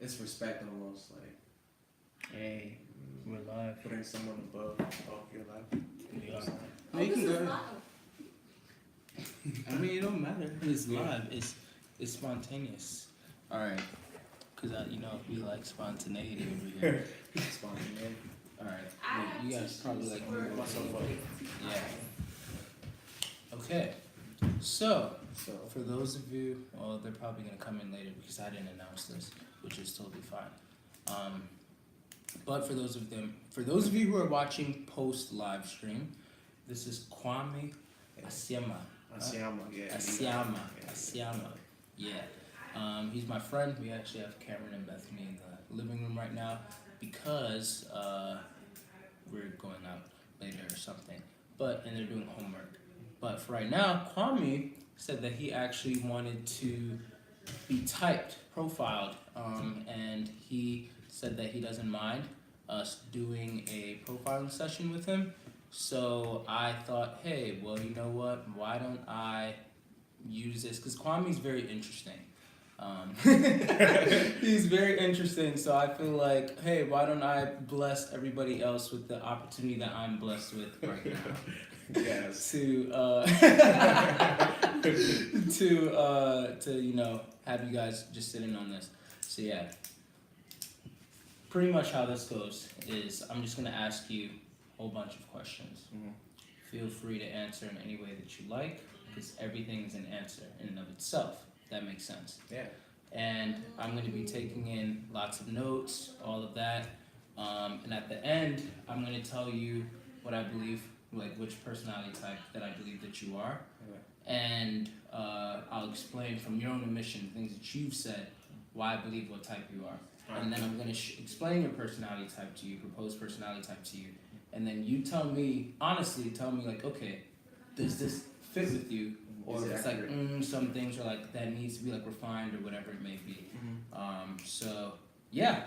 It's respect almost, like. Hey, we're live. Putting someone above. Oh, you're live. We are. Oh, You this can is go. live. I mean, it don't matter. It's live. It's spontaneous. All right, cause we like spontaneity over here. Spontaneous. All right, I wait, have you guys probably like tissues me. for- What's so funny? Yeah. Okay. So, So, for those of you, well, they're probably gonna come in later because I didn't announce this, which is totally fine. But for those of you who are watching post live stream, this is Kwami Asiama. Asiama, yeah. Asiama. Yeah. He's my friend. We actually have Cameron and Bethany in the living room right now because we're going out later or something. And they're doing homework. But for right now, Kwami said that he actually wanted to be typed, profiled, and he said that he doesn't mind us doing a profiling session with him. So I thought, hey, well, you know what? Why don't I use this? Because Kwami's very interesting. He's very interesting. So I feel like, hey, why don't I bless everybody else with the opportunity that I'm blessed with right now? Yes. To have you guys just sit in on this. So yeah, pretty much how this goes is I'm just gonna ask you a whole bunch of questions. Mhm. Feel free to answer in any way that you like, because everything is an answer in and of itself. If that makes sense. Yeah. And I'm going to be taking in lots of notes, all of that. And at the end, I'm going to tell you what I believe, like which personality type that I believe that you are. Okay. And I'll explain from your own admission, things that you've said, why I believe what type you are. And then I'm going to explain your personality type to you, propose personality type to you. And then you tell me, honestly, like, okay, does this fit with you? Or Is if it it's accurate? like, some things are like, that needs to be like refined or whatever it may be. Mhm. So, yeah.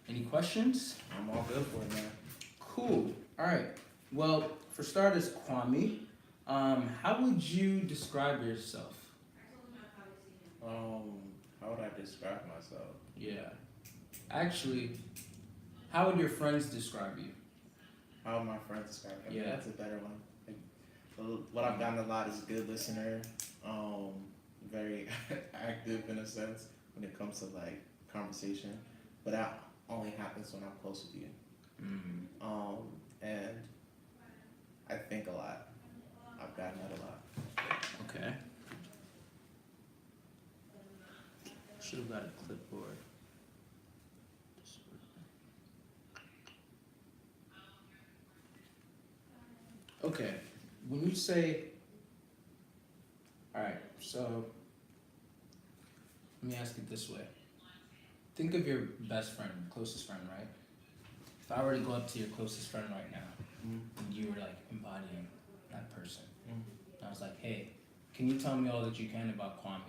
Any questions? I'm all good for it, man. Cool. All right. Well, for starters, Kwami, how would you describe yourself? How would I describe myself? Yeah. Actually, how would your friends describe you? How would my friends describe me? Yeah. That's a better one. Like, what I've gotten a lot is a good listener, very active in a sense when it comes to like conversation, but that only happens when I'm close with you. And I think a lot. I've gotten that a lot. Okay. Should have got a clipboard. Okay, when you say, alright, so let me ask it this way. Think of your best friend, closest friend, right? If I were to go up to your closest friend right now, and you were like embodying that person, and I was like, hey, can you tell me all that you can about Kwami?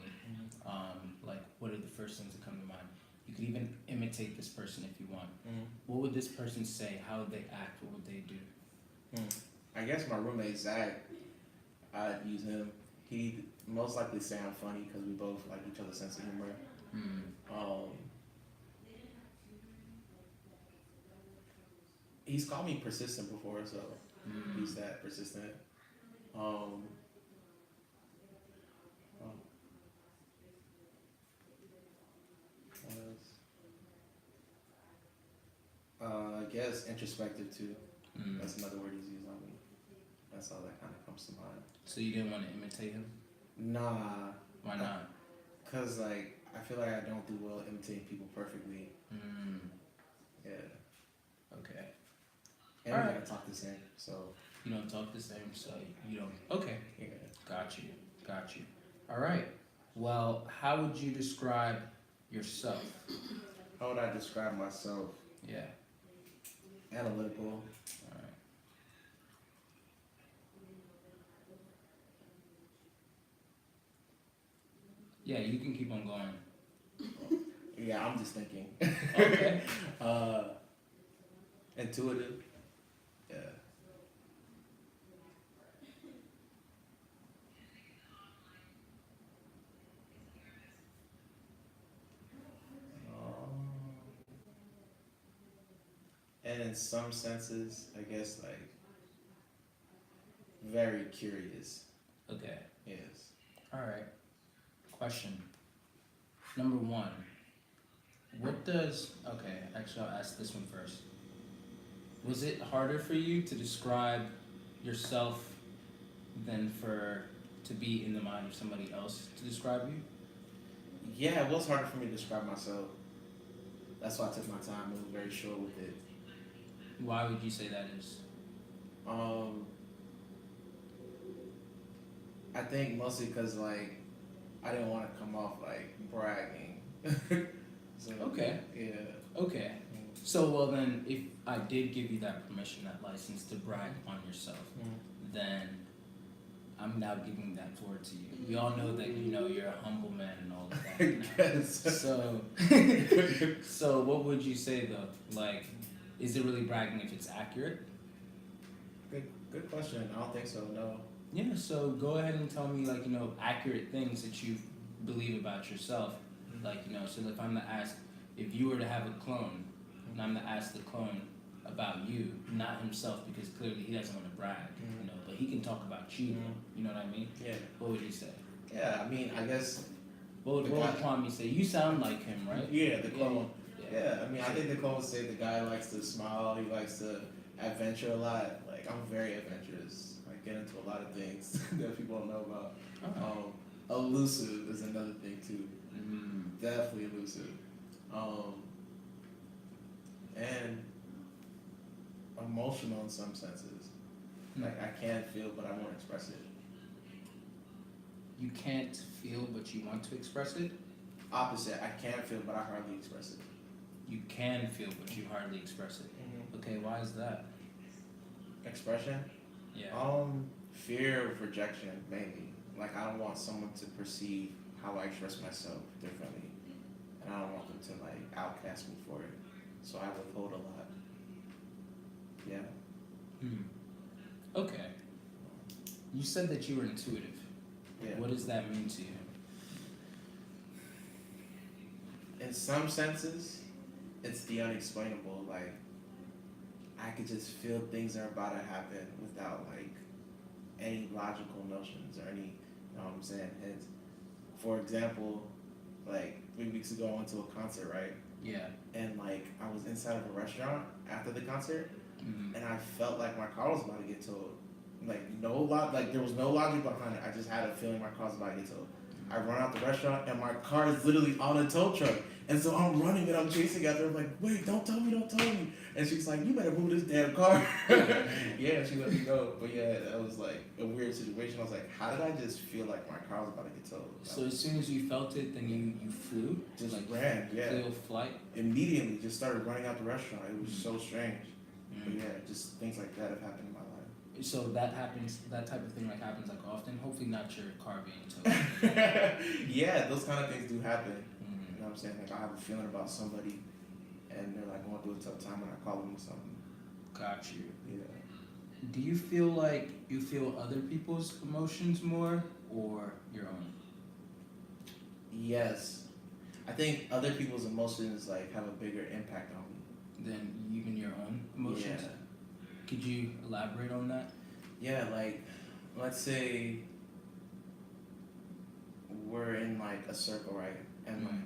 Like, what are the first things that come to mind? You could even imitate this person if you want. What would this person say? How would they act? What would they do? I guess my roommate Zach, I'd use him. He'd most likely say I'm funny because we both like each other's sense of humor. He's called me persistent before, so he's that persistent. What else? I guess introspective too. That's another word he's used on me. That's all that kind of comes to mind. So you didn't want to imitate him? Nah. Why not? Cause like I feel like I don't do well imitating people perfectly. Yeah. Okay. And All we right. gotta talk the same. So You don't talk the same, so you don't. Okay. yeah. Got you. All right. Well, how would you describe yourself? How would I describe myself? Yeah. Analytical. All right. Yeah, you can keep on going. Yeah, I'm just thinking. Okay. Intuitive. Yeah. and in some senses, I guess like very curious. Okay. Yes. All right. Question. Number one. What does. Okay, actually, I'll ask this one first. Was it harder for you to describe yourself than for to be in the mind of somebody else to describe you? Yeah, it was harder for me to describe myself. That's why I took my time and was very short with it. Why would you say that is? Um, I think mostly because like I didn't want to come off like bragging. So, Okay. Yeah. Okay. So, well, then, if I did give you that permission, that license to brag on yourself, then I'm now giving that forward to you. We all know that you're a humble man and all of that. Now. Yes. So, so what would you say though? Like, is it really bragging if it's accurate? Good question. I don't think so. No. Yeah. So go ahead and tell me like accurate things that you believe about yourself. Like so if I'm to ask if you were to have a clone, and I'm to ask the clone about you, not himself, because clearly he doesn't want to brag, but he can talk about you. You know what I mean? Yeah. What would you say? Yeah. I mean, I guess. What would Kwami say? You sound like him, right? Yeah, the clone. Yeah. I mean, I think the clone would say the guy likes to smile. He likes to adventure a lot. Like I'm very adventurous. I get into a lot of things that people don't know about. Elusive is another thing too. Definitely elusive. And emotional in some senses. Like I can feel, but I won't express it. You can't feel, but you want to express it? Opposite. I can feel, but I hardly express it. You can feel, but you hardly express it. Okay, why is that? Expression? Yeah. Fear of rejection, mainly. Like I don't want someone to perceive how I express myself differently, and I don't want them to like outcast me for it. So I withhold a lot. Yeah. Okay. You said that you were intuitive. Yeah. What does that mean to you? In some senses, it's the unexplainable. Like I could just feel things are about to happen without like any logical notions or any, you know what I'm saying? And for example, like 3 weeks ago I went to a concert, right? Yeah. And like I was inside of a restaurant after the concert, and I felt like my car was about to get towed. Like there was no logic behind it. I just had a feeling my car was about to get towed. I run out the restaurant and my car is literally on a tow truck. And so I'm running and I'm chasing after her. I'm like, wait, don't tell me. And she's like, you better move this damn car. Yeah, she let me go. But yeah, that was like a weird situation. I was like, how did I just feel like my car was about to get towed? So as soon as you felt it, then you flew? Just like ran, yeah. Flew flight? Immediately just started running out the restaurant. It was so strange. But yeah, just things like that have happened in my life. So that happens, that type of thing like happens like often? Hopefully not your car being towed. Yeah, those kind of things do happen. You know what I'm saying? Like I have a feeling about somebody and they're like going through a tough time and I call them or something. Got you. Yeah. Do you feel like you feel other people's emotions more or your own? Yes. I think other people's emotions like have a bigger impact on me. Than even your own emotions? Yeah. Could you elaborate on that? Yeah, like let's say we're in like a circle, right? And like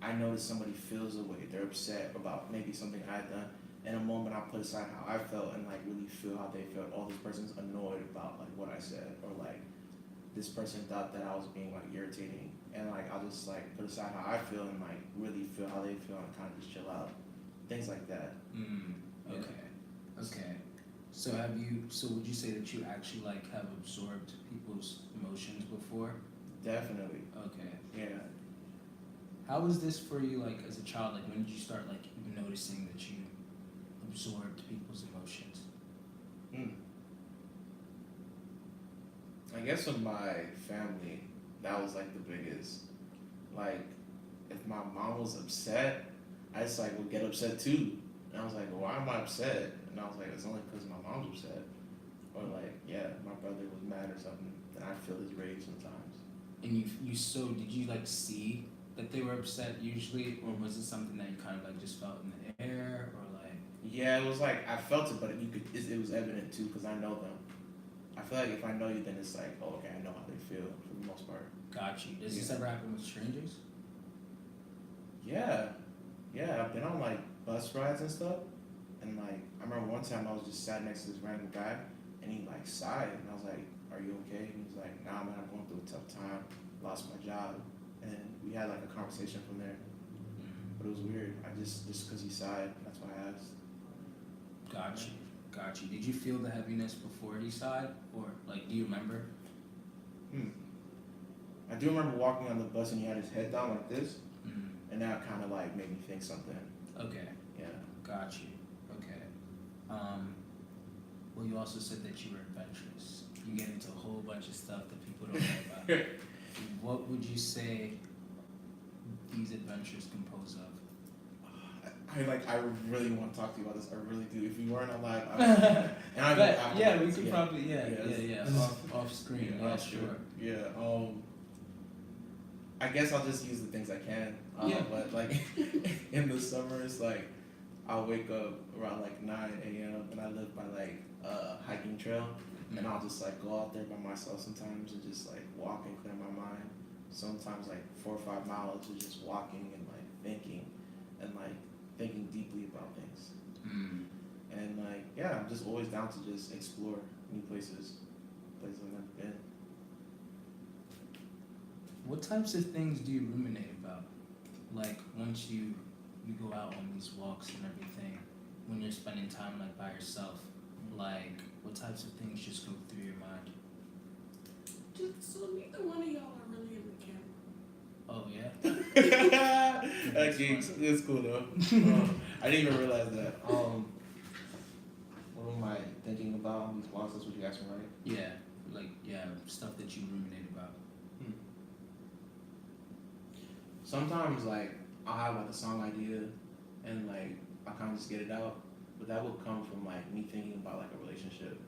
I notice somebody feels a way, they're upset about maybe something I've done. In a moment I put aside how I felt and like really feel how they felt. Oh, this person's annoyed about like what I said, or like this person thought that I was being like irritating, and like I'll just like put aside how I feel and like really feel how they feel and kind of just chill out. Things like that. Okay. So would you say that you actually like have absorbed people's emotions before? Definitely. Okay. Yeah. How was this for you like as a child? Like when did you start like noticing that you absorbed people's emotions? I guess with my family, that was like the biggest. Like if my mom was upset, I just like would get upset too. And I was like, well, why am I upset? And I was like, it's only because my mom's upset. Or like, yeah, my brother was mad or something, and I feel his rage sometimes. And did you like see that they were upset usually, or was it something that you kind of like just felt in the air, or like? Yeah, it was like I felt it, but it was evident too because I know them. I feel like if I know you, then it's like, oh, okay, I know how they feel for the most part. Got you. Does this Yeah. ever happen with strangers? Yeah, yeah. I've been on like bus rides and stuff, and like I remember one time I was just sat next to this random guy, and he like sighed, and I was like, "Are you okay?" And he was like, "Nah, man, I'm going through a tough time. Lost my job," and we had like a conversation from there. But it was weird. I just because he sighed, that's why I asked. Got you. Got you. Did you feel the heaviness before he sighed? Or, like, do you remember? Hmm. I do remember walking on the bus and he had his head down like this, and that kind of like made me think something. Okay. Yeah. Got you. Okay. Well, you also said that you were adventurous. You get into a whole bunch of stuff that people don't know about. What would you say these adventures compose of? I really want to talk to you about this. I really do. If you weren't alive, We could probably off screen. Yeah, sure. Yeah. I guess I'll just use the things I can. But like in the summer, it's like I'll wake up around like 9 a.m. and I live by like a hiking trail, and I'll just like go out there by myself sometimes and just like walk and clear my mind. Sometimes like 4 or 5 miles of just walking and like thinking and like thinking deeply about things. And like, yeah, I'm just always down to just explore new places I've never been. What types of things do you ruminate about? Like once you go out on these walks and everything, when you're spending time like by yourself, like what types of things just go through your mind? So neither one of y'all are really in the camp. Oh yeah. Actually, it's cool though. I didn't even realize that. What am I thinking about on these walks? That's what you asked me, right? Yeah, stuff that you ruminate about. Sometimes like I'll have like a song idea and like I kind of just get it out, but that will come from like me thinking about like a relationship,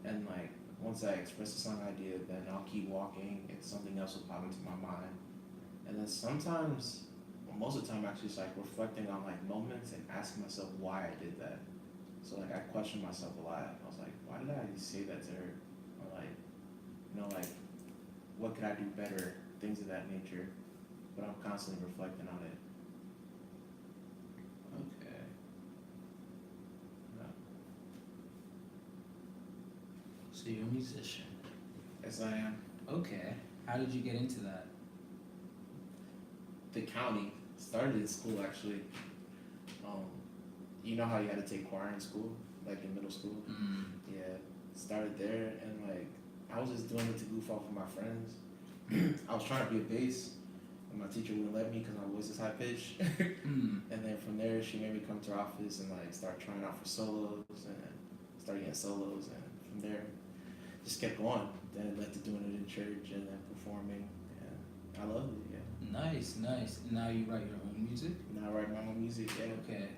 and like once I express the song idea, then I'll keep walking and something else will pop into my mind, and then sometimes, well, most of the time actually it's like reflecting on like moments and asking myself why I did that. So like I question myself a lot. I was like, why did I say that to her? Or like, like what could I do better? Things of that nature. But I'm constantly reflecting on it. Okay. So you're a musician. Yes, I am. Okay. How did you get into that? The county started in school actually. You know how you had to take choir in school, like in middle school? Yeah. Started there, and like I was just doing it to goof off with my friends. I was trying to be a bass, and my teacher wouldn't let me because my voice is high pitched. And then from there, she made me come to her office and like start trying out for solos, and start getting solos, and from there, just kept going. Then it led to doing it in church and then performing, and I loved it. Yeah. Nice. Now you write your own music? Now I write my own music. Yeah. Okay.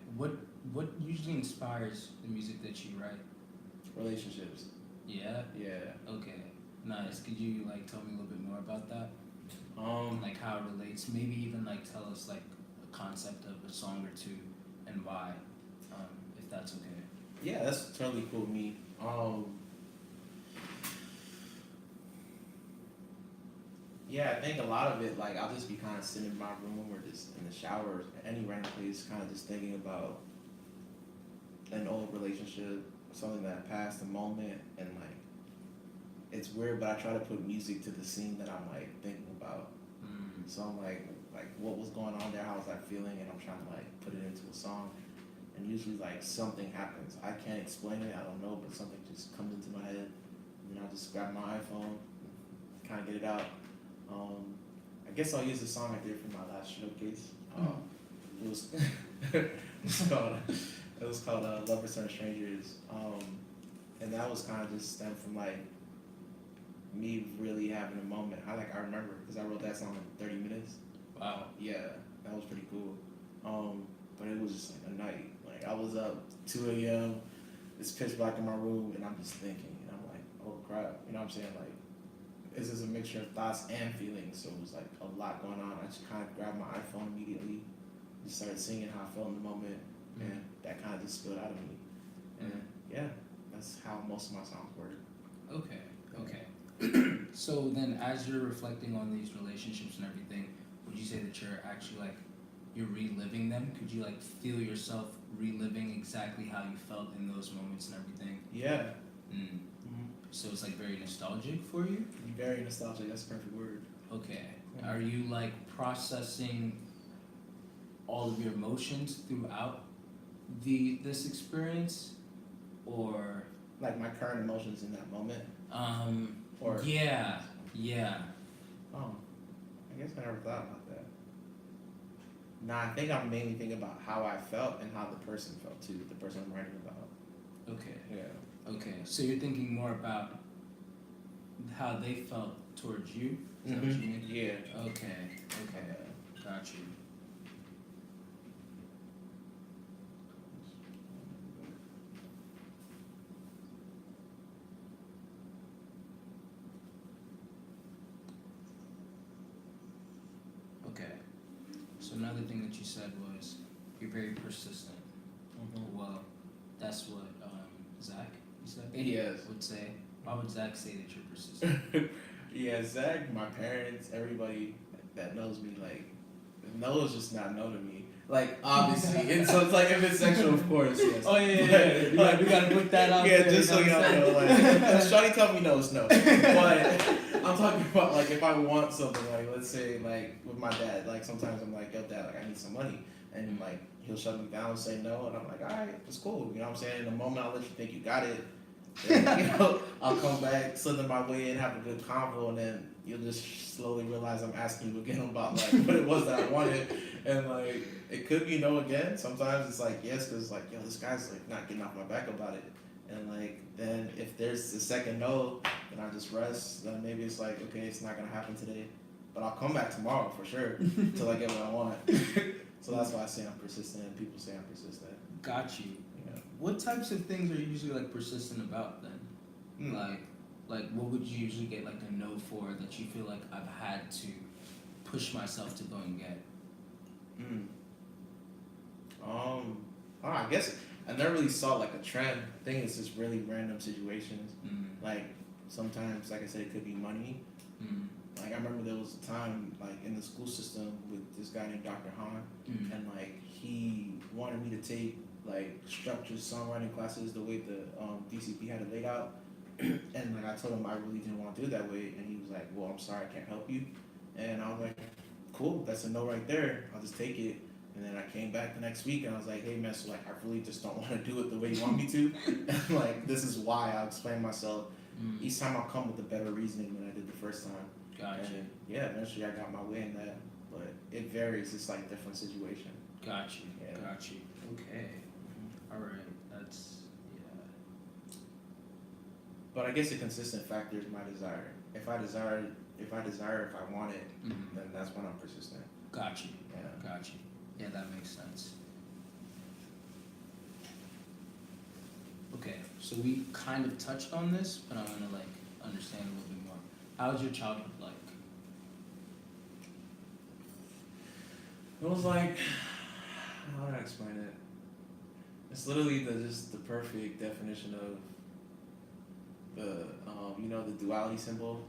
What usually inspires the music that you write? Relationships. Yeah? Yeah. Okay. Nice. Could you like tell me a little bit more about that? Like how it relates, maybe even like tell us like a concept of a song or two and why, if that's okay. Yeah, that's totally cool with me. Yeah, I think a lot of it, like, I'll just be kind of sitting in my room or just in the shower or any random place, kind of just thinking about an old relationship, something that passed, a moment, and like, it's weird, but I try to put music to the scene that I'm like thinking about. So I'm like what was going on there, how was I feeling, and I'm trying to like put it into a song. And usually like something happens. I can't explain it, I don't know, but something just comes into my head, and then I'll just grab my iPhone, kind of get it out. I guess I'll use the song I did for my last showcase. It was called Lovers Turn Strangers, and that was kind of just stemmed from like me really having a moment. I remember because I wrote that song in 30 minutes. Wow. Yeah, that was pretty cool. But it was just like a night. Like I was up 2 a.m. It's pitch black in my room, and I'm just thinking, and I'm like, oh crap, you know what I'm saying? Like, this is a mixture of thoughts and feelings, so it was like a lot going on. I just kind of grabbed my iPhone immediately, just started singing how I felt in the moment, and that kind of just spilled out of me. And yeah, that's how most of my songs work. Okay. So then, as you're reflecting on these relationships and everything, would you say that you're actually like you're reliving them? Could you like feel yourself reliving exactly how you felt in those moments and everything? Yeah. So it's like very nostalgic for you? Very nostalgic, that's the perfect word. Okay. Are you like processing all of your emotions throughout this experience? Or Like my current emotions in that moment? Or yeah. Oh, I guess I never thought about that. Nah, I think I'm mainly thinking about how I felt and how the person felt too, the person I'm writing about. Okay. Yeah. Okay. So you're thinking more about how they felt towards you? Is that what you mean? Yeah. Okay. Got you. Okay. So another thing that you said was you're very persistent. Well, that's what Zach, you said? Yes. Would say. Why would Zach say that you're persistent? Yeah, Zach, my parents, everybody that knows me, like, knows just not know to me. Like, obviously. And so it's like, if it's sexual, of course, yes. Oh, yeah. We gotta put that out there. Yeah, just so y'all know. Like, Shawty tell me no, it's no. But I'm talking about, like, if I want something, like, let's say, like, with my dad, like, sometimes I'm like, yo, dad, like, I need some money. And, like, he'll shut me down and say no. And I'm like, all right, it's cool. You know what I'm saying? In the moment I'll let you think you got it. Then, you know, I'll come back, slip in my way, and have a good convo, and then you'll just slowly realize I'm asking you again about like what it was that I wanted, and like it could be no again. Sometimes it's like yes, because like yo, this guy's like not getting off my back about it, and like then if there's a second no, then I just rest. Then maybe it's like okay, it's not gonna happen today, but I'll come back tomorrow for sure till I get what I want. So that's why I say I'm persistent, and people say I'm persistent. Got you. Yeah. What types of things are you usually like persistent about then? Like what would you usually get like a no for that you feel like I've had to push myself to go and get? I guess I never really saw like a trend. I think it's just really random situations. Like sometimes, like I said, it could be money. Like I remember there was a time like in the school system with this guy named Dr. Han, and like he wanted me to take like structured songwriting classes the way the DCP had it laid out. And like I told him I really didn't want to do it that way, and he was like, "Well, I'm sorry, I can't help you." And I was like, "Cool, that's a no right there. I'll just take it." And then I came back the next week, and I was like, "Hey, man, so like I really just don't want to do it the way you want me to." And like this is why I'll explain myself. Each time I'll come with a better reasoning than I did the first time. Gotcha. And yeah, eventually I got my way in that, but it varies. It's like different situation. Got you. Yeah. Got you. Okay. All right. That's But I guess a consistent factor is my desire. If I want it, then that's when I'm persistent. Got you. Yeah. Got you. Yeah, that makes sense. Okay, so we kind of touched on this, but I want to like understand a little bit more. How was your childhood like? It was like, how do I explain it? It's literally just the perfect definition of the the duality symbol.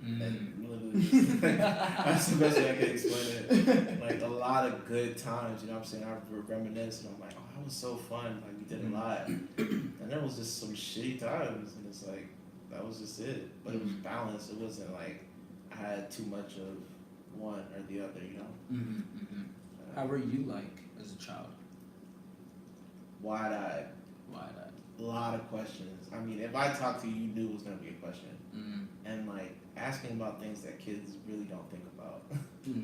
And literally just, that's the best way I can explain it. Like a lot of good times, you know what I'm saying? I reminisce and I'm like, oh, that was so fun. Like we did a lot. And there was just some shitty times, and it's like that was just it. But it was balanced. It wasn't like I had too much of one or the other, you know. How were you like as a child? Wide-eyed. Wide-eyed. A lot of questions. I mean, if I talked to you, you knew it was gonna be a question. And like asking about things that kids really don't think about.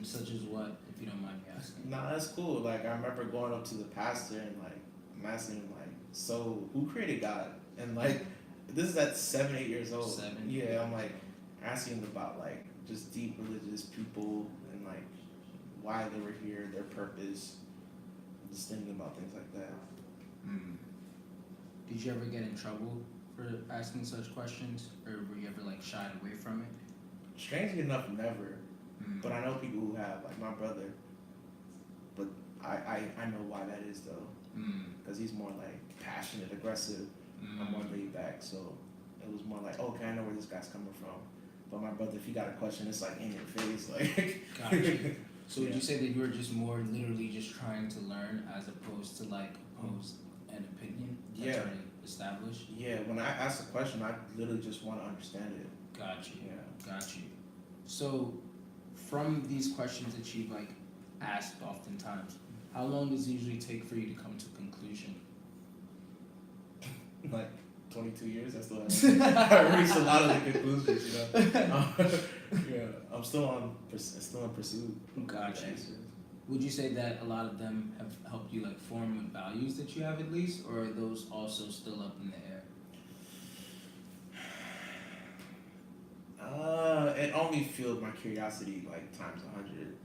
Such as what, if you don't mind me asking? Nah, that's cool. Like I remember going up to the pastor and like I'm asking him like, so who created God? And like this is at 7, 8 years old. 7? Yeah, I'm like asking about like just deep religious people and like why they were here, their purpose. Just thinking about things like that. Did you ever get in trouble for asking such questions, or were you ever like shied away from it? Strangely enough, never. But I know people who have, like my brother. But I know why that is though. because he's more like passionate, aggressive. I'm more laid back, so it was more like, okay, I know where this guy's coming from. But my brother, if he got a question, it's like in your face, like. Gotcha. So would Yeah. you say that you were just more literally just trying to learn as opposed to like oppose an opinion that's Yeah. already established? Yeah, when I ask a question, I literally just want to understand it. Got you. Yeah. Got you. So from these questions that you've like asked oftentimes, how long does it usually take for you to come to a conclusion? Like 22 years, I still haven't reached a lot of the conclusions, you know. Yeah, I'm still in pursuit. Got you. Would you say that a lot of them have helped you like form what values that you have at least, or are those also still up in the air? It only fueled my curiosity like times 100.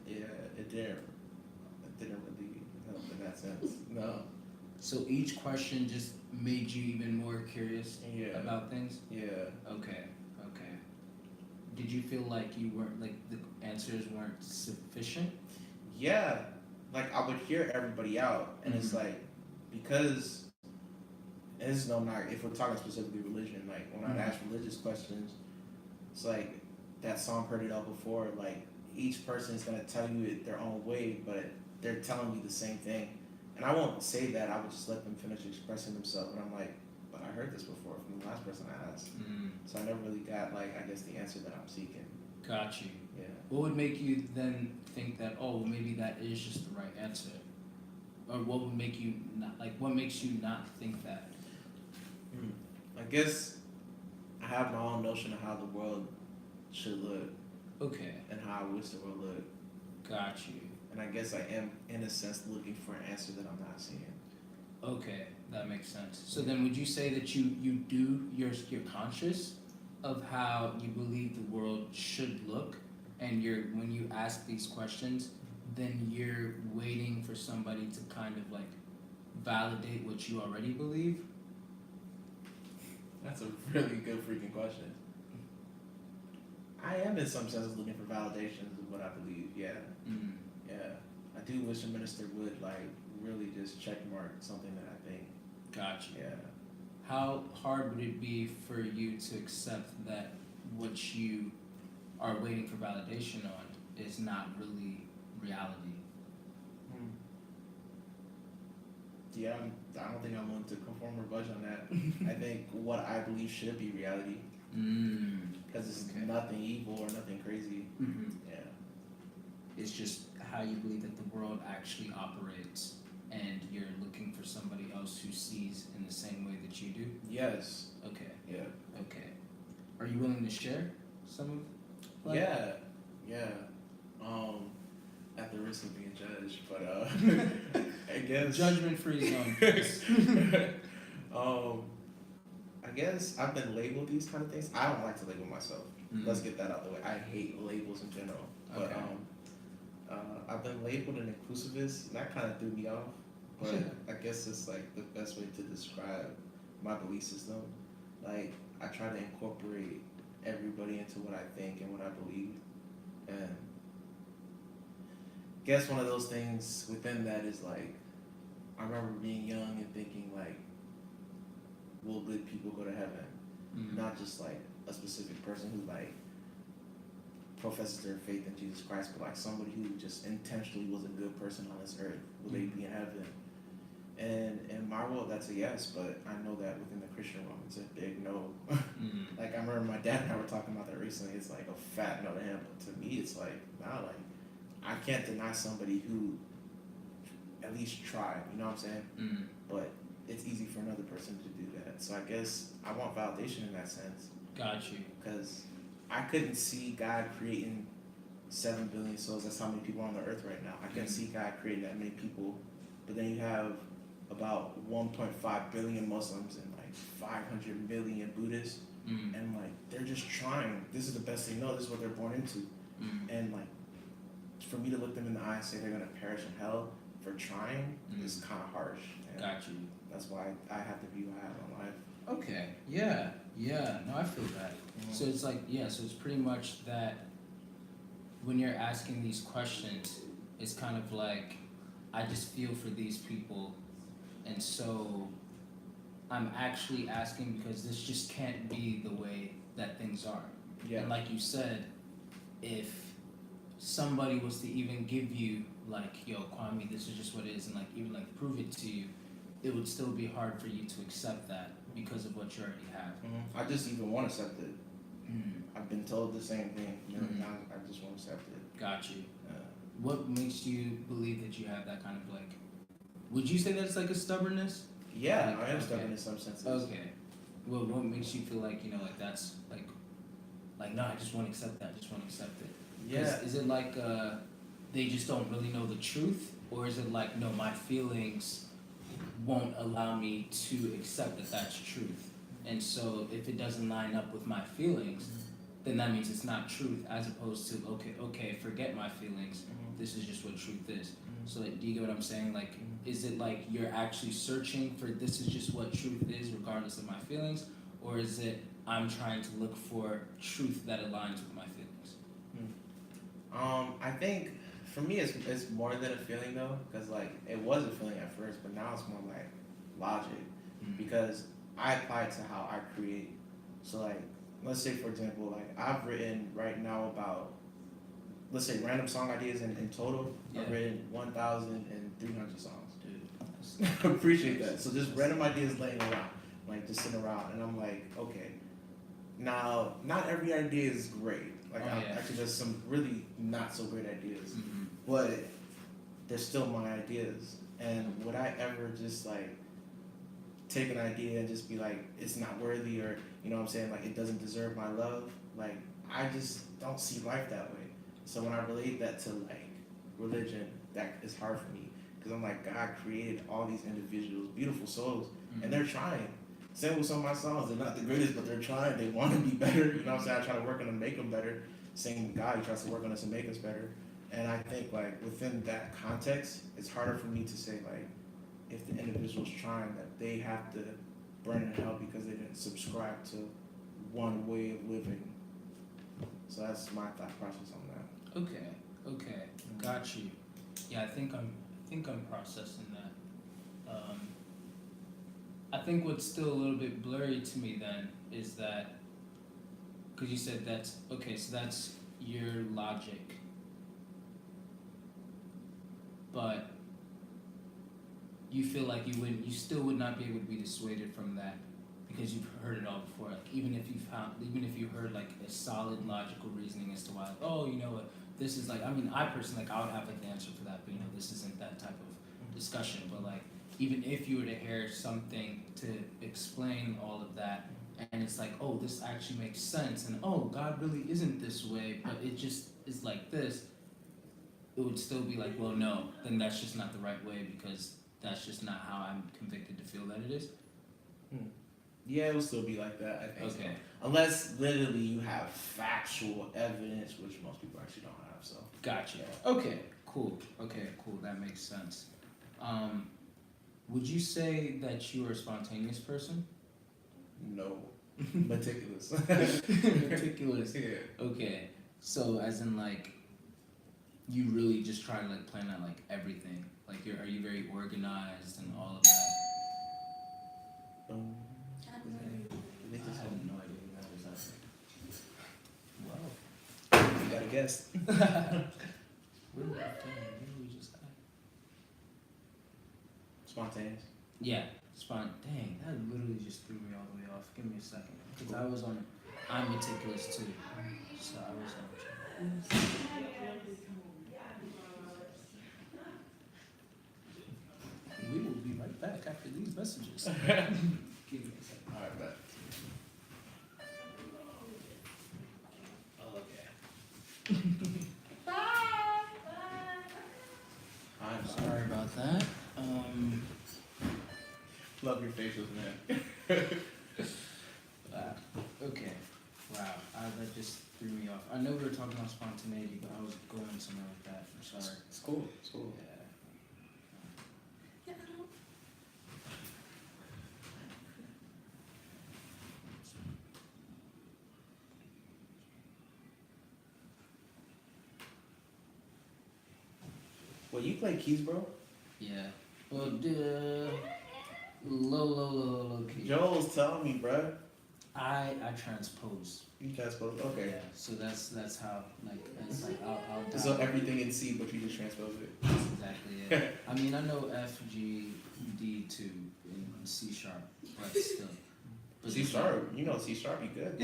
Yeah, it didn't really help in that sense. No. So each question just made you even more curious Yeah. about things? Yeah. Okay, okay. Did you feel like you weren't, like the answers weren't sufficient? Yeah. Like I would hear everybody out, and it's like because and this is no knock. If we're talking specifically religion, like when I'd ask religious questions, it's like that song heard it all before. Like each person is gonna tell you it their own way, but they're telling me the same thing. And I won't say that. I would just let them finish expressing themselves. And I'm like, but I heard this before from the last person I asked. So I never really got like I guess the answer that I'm seeking. Got you. Yeah. What would make you then think that, oh, well, maybe that is just the right answer? Or what would make you not, like, what makes you not think that? I guess I have my own notion of how the world should look Okay, and how I wish the world looked. got you. And I guess I am, in a sense, looking for an answer that I'm not seeing. Okay, that makes sense. So then would you say that you're conscious of how you believe the world should look, and when you ask these questions, then you're waiting for somebody to kind of like validate what you already believe? That's a really good freaking question. I am, in some sense, looking for validations of what I believe. Yeah. Yeah. I do wish a minister would, like, really just check mark something that I think. Gotcha. Yeah. How hard would it be for you to accept that what you are waiting for validation on is not really reality? Yeah, I don't think I'm willing to conform or budge on that. I think what I believe should be reality. Because it's nothing evil or nothing crazy. Yeah. It's just how you believe that the world actually operates, and you're looking for somebody else who sees in the same way that you do? Yes. Okay, Yeah. okay. Are you willing to share some of like, Yeah. Yeah. At the risk of being judged, but I guess judgment-free zone, please. I guess I've been labeled these kind of things. I don't like to label myself. Let's get that out the way. I hate labels in general. But Okay. I've been labeled an inclusivist, and that kind of threw me off. But I guess it's like the best way to describe my belief system. Like I try to incorporate everybody into what I think and what I believe, and I guess one of those things within that is like I remember being young and thinking like, will good people go to heaven? Not just like a specific person who like professes their faith in Jesus Christ, but like somebody who just intentionally was a good person on this earth. Will they be in heaven? And in my world, that's a yes, but I know that within the Christian realm, it's a big no. Like I remember my dad and I were talking about that recently. It's like a fat no to him, but to me, it's like nah, like I can't deny somebody who at least tried. You know what I'm saying? But it's easy for another person to do that. So I guess I want validation in that sense. Got you. Because I couldn't see God creating 7 billion souls. That's how many people are on the earth right now. I couldn't see God creating that many people. But then you have about 1.5 billion Muslims and like 500 million Buddhists. And like, they're just trying. This is the best they know. This is what they're born into. And like, for me to look them in the eye and say they're going to perish in hell for trying is kind of harsh. And got you. that's why I have the view I have on life. Okay. Yeah. Yeah. No, I feel that. So it's like, yeah, so it's pretty much that when you're asking these questions, it's kind of like, I just feel for these people And so I'm actually asking because this just can't be the way that things are. Yeah. And like you said, if somebody was to even give you like, yo, Kwame, this is just what it is, and like even like prove it to you, it would still be hard for you to accept that because of what you already have. I just even want to accept it. Mm. I've been told the same thing. Times. I just want to accept it. Got you. What makes you believe that you have that kind of like? Would you say that's like a stubbornness? Yeah, I am stubborn in some senses. Okay. Well, what makes you feel like like that's like no, I just want to accept that. I just want to accept it. Yeah. Is it like they just don't really know the truth, or is it like no, my feelings won't allow me to accept that that's truth, and so if it doesn't line up with my feelings, then that means it's not truth, as opposed to okay, forget my feelings. This is just what truth is. So like, do you get what I'm saying? Like, is it like you're actually searching for this is just what truth is, regardless of my feelings, or is it I'm trying to look for truth that aligns with my feelings? I think for me it's more than a feeling though, because like it was a feeling at first, but now it's more like logic, because I apply it to how I create. So like, let's say for example, like I've written right now about, let's say random song ideas in total. Yeah. I've written 1,300 songs. Dude, Appreciate that. So just random ideas laying around, like just sitting around, and I'm like, okay. Now, not every idea is great. Like, actually, there's some really not so great ideas, but they're still my ideas. And would I ever just like take an idea and just be like, it's not worthy, or you know what I'm saying, like it doesn't deserve my love? Like, I just don't see life that way. So when I relate that to like religion, that is hard for me, because I'm like, God created all these individuals, beautiful souls, and they're trying. Same with some of my songs, they're not the greatest, but they're trying. They want to be better. You know what I'm saying? I try to work on them, make them better. Same with God, He tries to work on us and make us better. And I think like within that context, it's harder for me to say like, if the individual's trying, that they have to burn in hell because they didn't subscribe to one way of living. So that's my thought process on that. Okay, got you. Yeah, I think I'm processing that. I think what's still a little bit blurry to me then is that, because you said that's okay, so that's your logic, but you feel like you still would not be able to be dissuaded from that because you've heard it all before. Like even if you heard like a solid logical reasoning as to why, like, oh, you know what, this is like, I mean, I personally, like, I would have like the answer for that, but this isn't that type of discussion. But like, even if you were to hear something to explain all of that, and it's like, oh, this actually makes sense, and oh, God really isn't this way, but it just is like this, it would still be like, well, no, then that's just not the right way, because that's just not how I'm convicted to feel that it is. Yeah, it will still be like that, I think. Okay. So. Unless literally you have factual evidence, which most people actually don't have. So. Gotcha. Okay. Cool. That makes sense. Would you say that you are a spontaneous person? No. Meticulous. Meticulous. Yeah. Okay. So as in like, you really just try to like plan out like everything. Like are you very organized and all of that? I have no idea who that is. Wow. You got a guess. Where did we just at? Spontaneous. Yeah. Dang, that literally just threw me all the way off. Give me a second. Because I was on, I'm meticulous too. So I was on. We will be right back after these messages. Give me a second. Alright, bet. Okay. I'm Sorry about that. Love your facials, man. Okay. Wow. That just threw me off. I know we were talking about spontaneity, but I was going somewhere with that. I'm sorry. It's cool. It's cool. Yeah. Well, you play keys, bro? Yeah. Well, Low key. Joel's telling me, bruh. I transpose. You transpose. Okay. Yeah, so that's how like it's like I'll So everything in C, but you just transpose it. That's exactly it. I mean, I know F, G, D too in C sharp, but still. But C sharp, you know C sharp, you good.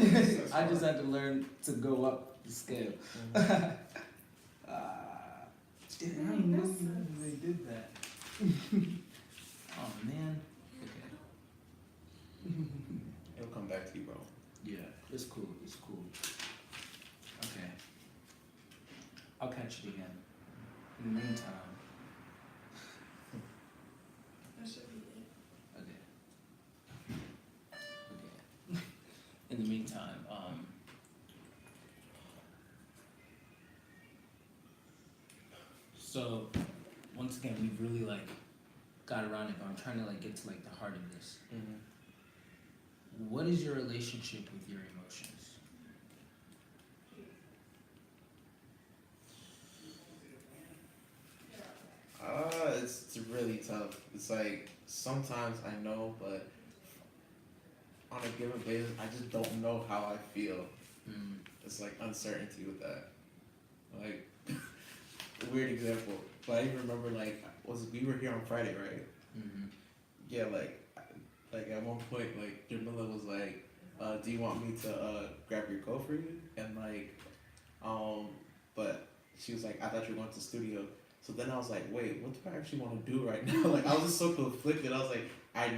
I just had to learn to go up the scale. I didn't know they did that. Oh man. Okay. It'll come back to you, bro. Yeah, it's cool. It's cool. Okay. I'll catch it again. In the meantime. That should be it. Okay. Okay. In the meantime, so once again, we've really like got around it, but I'm trying to like get to like the heart of this. What is your relationship with your emotions? It's really tough. It's like sometimes I know, but on a given basis, I just don't know how I feel. It's like uncertainty with that. Like weird example, but I even remember like we were here on Friday, right? Yeah, like at one point, like Jamila was like, "Do you want me to grab your coat for you?" And like, but she was like, "I thought you were going to the studio." So then I was like, "Wait, what do I actually want to do right now?" Like I was just so conflicted. I was like, I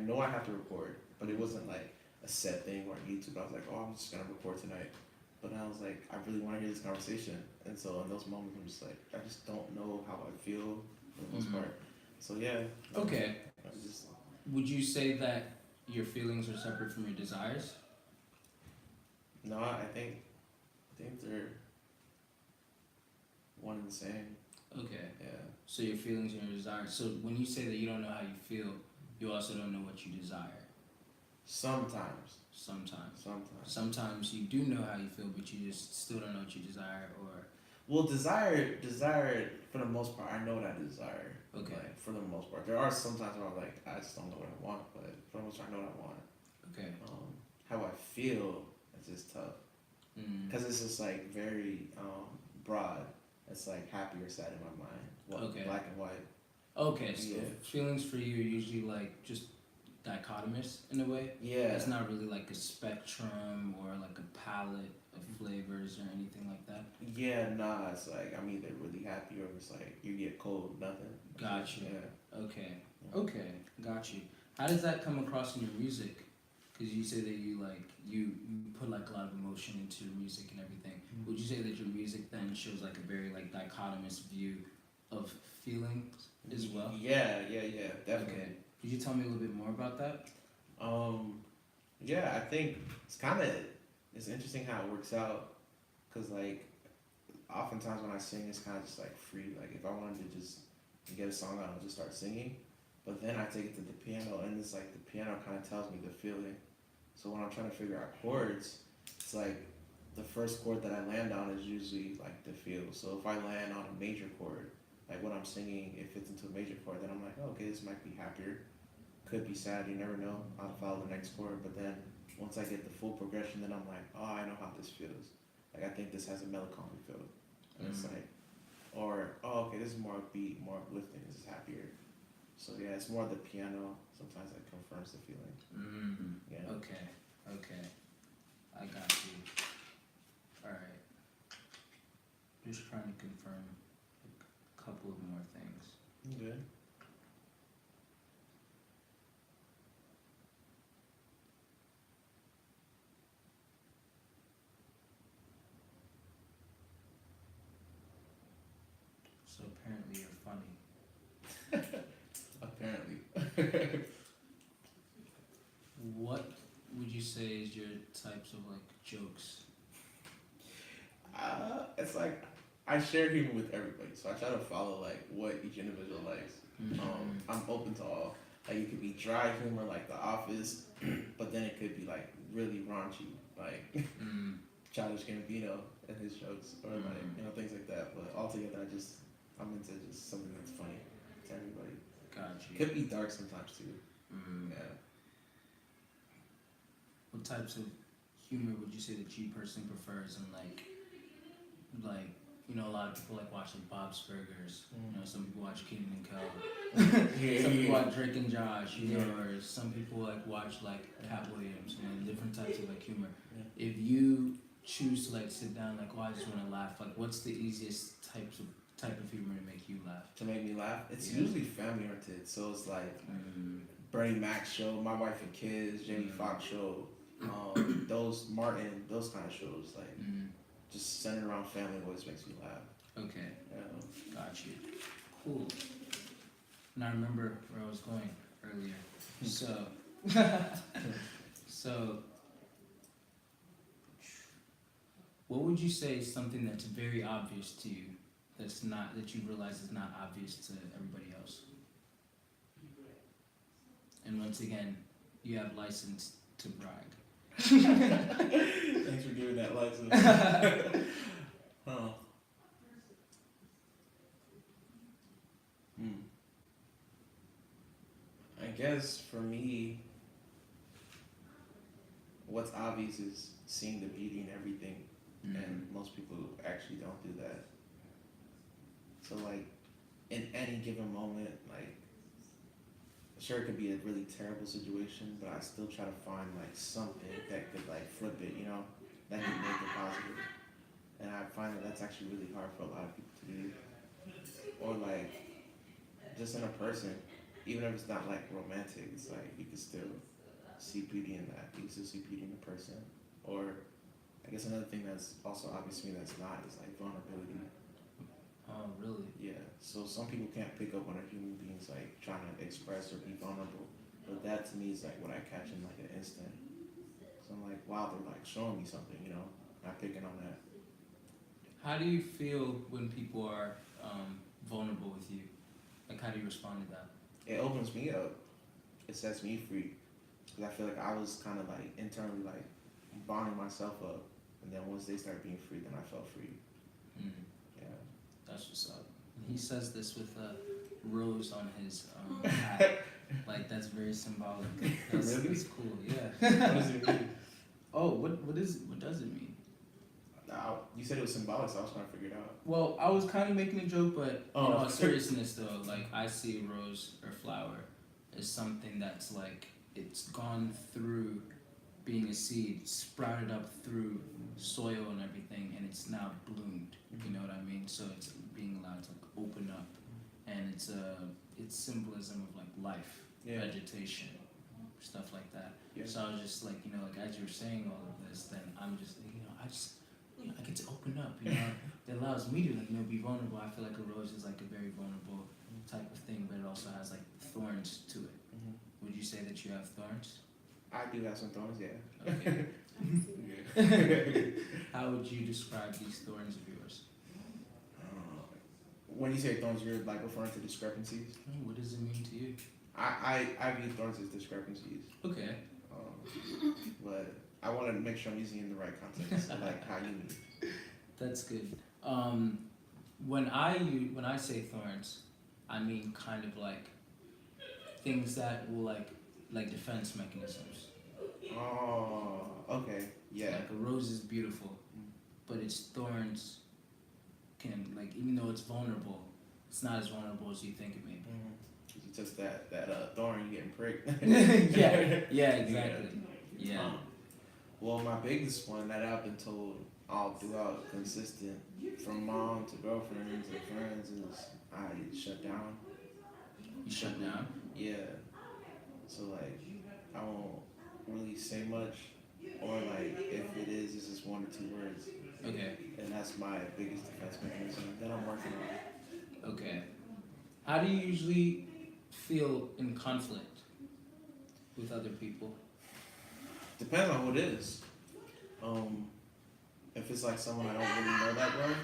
know I have to record, but it wasn't like a set thing or on YouTube. I was like, "Oh, I'm just gonna record tonight." But then I was like, I really want to hear this conversation, and so in those moments, I'm just like, I just don't know how I feel for the most part. So yeah. Okay. I just, Would you say that your feelings are separate from your desires? no, I think they're one and the same. Okay. Yeah. So your feelings and your desires. So when you say that you don't know how you feel, you also don't know what you desire. Sometimes. Sometimes. Sometimes you do know how you feel, but you just still don't know what you desire, or. Well, desire for the most part, I know what I desire. Okay. Like, for the most part, there are some times where I'm like, I just don't know what I want, but for the most part, I know what I want. Okay. How I feel is just tough because it's just like very broad. It's like happy or sad in my mind. Well, Okay. Black and white. Okay. So Yeah. feelings for you are usually like just dichotomous in a way. Yeah. It's not really like a spectrum or like a palette of flavors or anything like that. Yeah, nah, it's like I'm either really happy or it's like you get cold, nothing. Got you. Yeah. Okay. Yeah. Okay. Got you. How does that come across in your music? Because you say that you like you put like a lot of emotion into your music and everything. Would you say that your music then shows like a very like dichotomous view of feelings as well? Yeah, definitely. Okay. Could you tell me a little bit more about that? Yeah, I think it's interesting how it works out, cause like oftentimes when I sing, it's kind of just like free. Like if I wanted to just get a song out, I'll just start singing. But then I take it to the piano, and it's like the piano kind of tells me the feeling. So when I'm trying to figure out chords, it's like the first chord that I land on is usually like the feel. So if I land on a major chord, like when I'm singing, it fits into a major chord, then I'm like, oh, okay, this might be happier. Could be sad, you never know. I'll follow the next chord, but then once I get the full progression, then I'm like, oh, I know how this feels. Like I think this has a melancholy feel. And it's like, or, oh, okay, this is more upbeat, more uplifting, this is happier. So yeah, it's more the piano. Sometimes it confirms the feeling. Yeah. Okay. I got you. Alright. Just trying to confirm a couple of more things. Good. So apparently you're funny. Apparently. What would you say is your types of like jokes? It's like I share humor with everybody, so I try to follow like what each individual likes. I'm open to all. Like it could be dry humor like The Office, but then it could be like really raunchy, like Childish Gambino and his jokes, or like things like that. But altogether, I'm into just something that's funny to everybody. Got you. Could be dark sometimes too. Mm. Yeah. What types of humor would you say that you personally prefers? And like you know, a lot of people like watching Bob's Burgers. You know, some people watch Kenan and Kel. Some people watch Drake and Josh. You know, or some people like watch like Cat Williams. You know, different types of like humor. Yeah. If you choose to like sit down, like, oh, I just want to laugh. Like, what's the easiest type of humor to make you laugh? To make me laugh, it's Yeah. usually family oriented. So it's like Bernie Mac show, My Wife and Kids, Jamie Foxx show, those Martin, those kind of shows. Like just centered around family always makes me laugh. Okay, Yeah. got you. Cool. And I remember where I was going earlier. So, so, what would you say is something that's very obvious to you, that's not, that you realize is not obvious to everybody else? And once again, you have license to brag. Thanks for giving that license. Huh. I guess for me, what's obvious is seeing the beauty in everything, and most people actually don't do that. So like, in any given moment, like, sure it could be a really terrible situation, but I still try to find like something that could like flip it, you know, that could make it positive. And I find that that's actually really hard for a lot of people to do. Or like, just in a person, even if it's not like romantic, it's like you can still see beauty in that. You can still see beauty in the person. Or I guess another thing that's also obvious to me that's not is like vulnerability. Oh, really? Yeah. So some people can't pick up on a human being's like trying to express or be vulnerable. But that to me is like what I catch in like an instant. So I'm like, wow, they're like showing me something, you know, not picking on that. How do you feel when people are vulnerable with you? Like, how do you respond to that? It opens me up. It sets me free. Because I feel like I was kind of like internally like bonding myself up. And then once they start being free, then I felt free. Yeah. That's what's up. He says this with a rose on his hat. Like, that's very symbolic. That's, Really? That's cool, yeah. What does it mean? Oh, what does it mean? You said it was symbolic, so I was trying to figure it out. Well, I was kind of making a joke, but Oh. in all seriousness though, like, I see a rose or flower as something that's like, it's gone through being a seed, sprouted up through soil and everything, and it's now bloomed. You know what I mean? So it's being allowed to like, open up, and it's symbolism of like life, Yeah. vegetation, stuff like that. Yeah. So I was just like, you know, like as you were saying all of this, then I'm just, you know, I get to open up, you know. It allows me to, like, you know, be vulnerable. I feel like a rose is like a very vulnerable type of thing, but it also has like thorns to it. Would you say that you have thorns? I do have some thorns, yeah. Okay. Yeah. How would you describe these thorns of yours? When you say thorns, you're like referring to discrepancies? What does it mean to you? I view thorns as discrepancies. Okay. But I want to make sure I'm using it in the right context, like how you mean. That's good. When I say thorns, I mean kind of like things that will like defense mechanisms. Oh, okay, yeah. Like a rose is beautiful, but its thorns can, like, even though it's vulnerable, it's not as vulnerable as you think it may be. It's just that thorn you getting pricked. yeah, exactly. Yeah. Well, my biggest one that I've been told all throughout, consistent, from mom to girlfriends and friends, is I shut down. You shut down? Yeah. So like, I won't really say much, or like if it is, it's just one or two words. Okay. And that's my biggest defense mechanism that I'm working on. Okay. How do you usually feel in conflict with other people? Depends on who it is. If it's like someone I don't really know that well,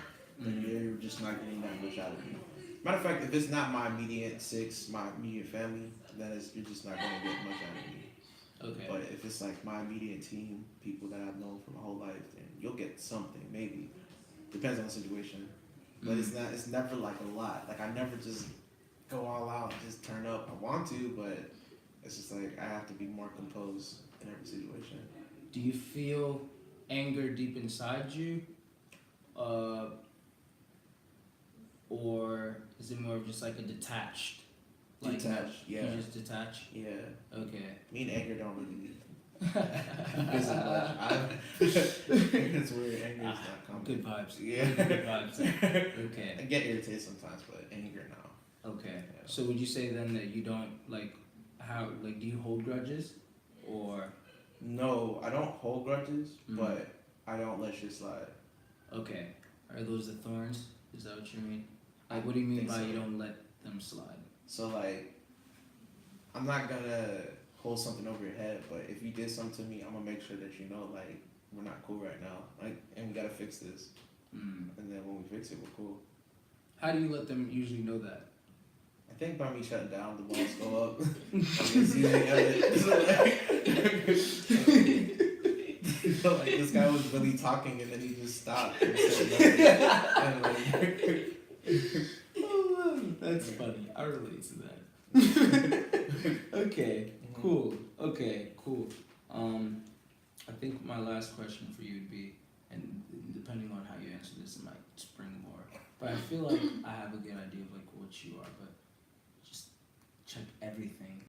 then you're just not getting that much out of me. Matter of fact, if it's not my immediate my immediate family, then you're just not going to get much out of me. Okay. But if it's like my immediate team, people that I've known for my whole life, then you'll get something, maybe. Depends on the situation. But it's never like a lot. Like I never just go all out and just turn up. I want to, but it's just like I have to be more composed in every situation. Do you feel anger deep inside you? Or is it more of just like a detached? Like Detached, yeah. You just detach? Yeah. Okay. Me and anger don't really visit much. It's weird. Anger is not common. Good vibes. Yeah. Good vibes. Okay. I get irritated sometimes, but anger now. Okay. Yeah. So would you say then that you don't like do you hold grudges? Or No, I don't hold grudges, Mm. but I don't let shit slide. okay. Are those the thorns? Is that what you mean? Like what do you mean think by so. you don't let them slide? So like, I'm not gonna hold something over your head, but if you did something to me, I'm gonna make sure that you know like we're not cool right now, like, and we gotta fix this. Mm. And then when we fix it, we're cool. How do you let them usually know that? I think by me shutting down, the walls go up. It's usually evident. So like this guy was really talking and then he just stopped and said nothing. And like, Oh, that's funny. I relate to that. Okay, cool. Okay, cool. I think my last question for you would be, and depending on how you answer this, it might spring more. But I feel like I have a good idea of like what you are, but just check everything